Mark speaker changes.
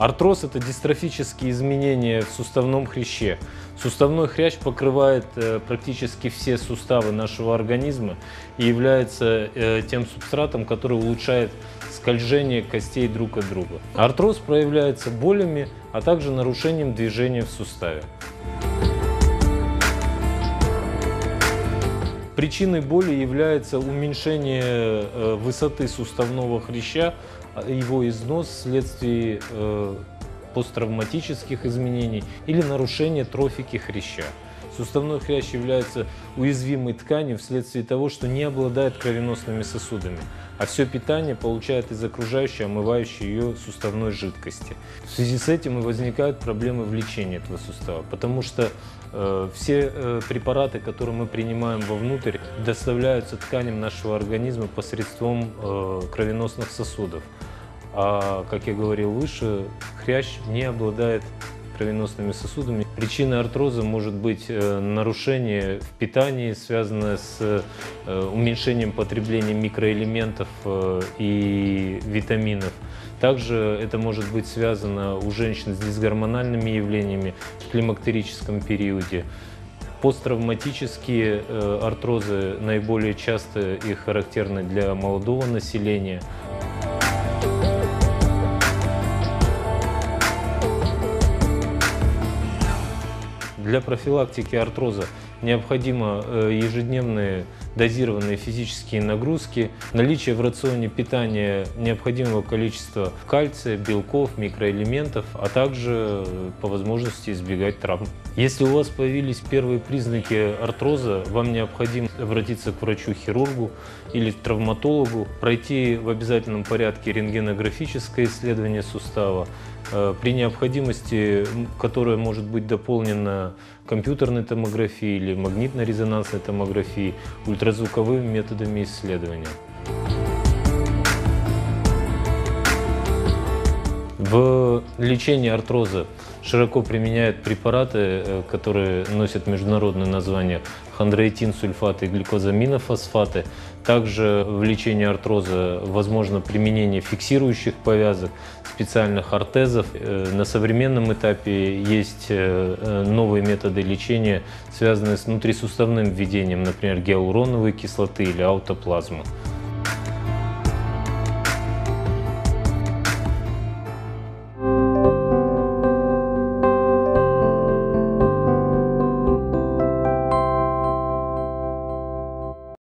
Speaker 1: Артроз – это дистрофические изменения в суставном хряще. Суставной хрящ покрывает практически все суставы нашего организма и является тем субстратом, который улучшает скольжение костей друг от друга. Артроз проявляется болями, а также нарушением движения в суставе. Причиной боли является уменьшение высоты суставного хряща, его износ вследствие посттравматических изменений или нарушения трофики хряща. Суставной хрящ является уязвимой тканью вследствие того, что не обладает кровеносными сосудами, а все питание получает из окружающей, омывающей ее суставной жидкости. В связи с этим и возникают проблемы в лечении этого сустава, потому что все препараты, которые мы принимаем вовнутрь, доставляются тканям нашего организма посредством кровеносных сосудов. А, как я говорил выше, хрящ не обладает кровеносными сосудами. Причиной артроза может быть нарушение в питании, связанное с уменьшением потребления микроэлементов и витаминов. Также это может быть связано у женщин с дисгормональными явлениями в климактерическом периоде. Посттравматические артрозы наиболее часто и характерны для молодого населения. Для профилактики артроза необходимо ежедневные дозированные физические нагрузки, наличие в рационе питания необходимого количества кальция, белков, микроэлементов, а также по возможности избегать травм. Если у вас появились первые признаки артроза, вам необходимо обратиться к врачу-хирургу или травматологу, пройти в обязательном порядке рентгенографическое исследование сустава, при необходимости, которое может быть дополнено компьютерной томографией или магнитно-резонансной томографией, ультразвуковыми методами исследования. В лечении артроза широко применяют препараты, которые носят международное название хондроитин-сульфаты и глюкозаминофосфаты. Также в лечении артроза возможно применение фиксирующих повязок, специальных ортезов. На современном этапе есть новые методы лечения, связанные с внутрисуставным введением, например, гиалуроновой кислоты или аутоплазмы.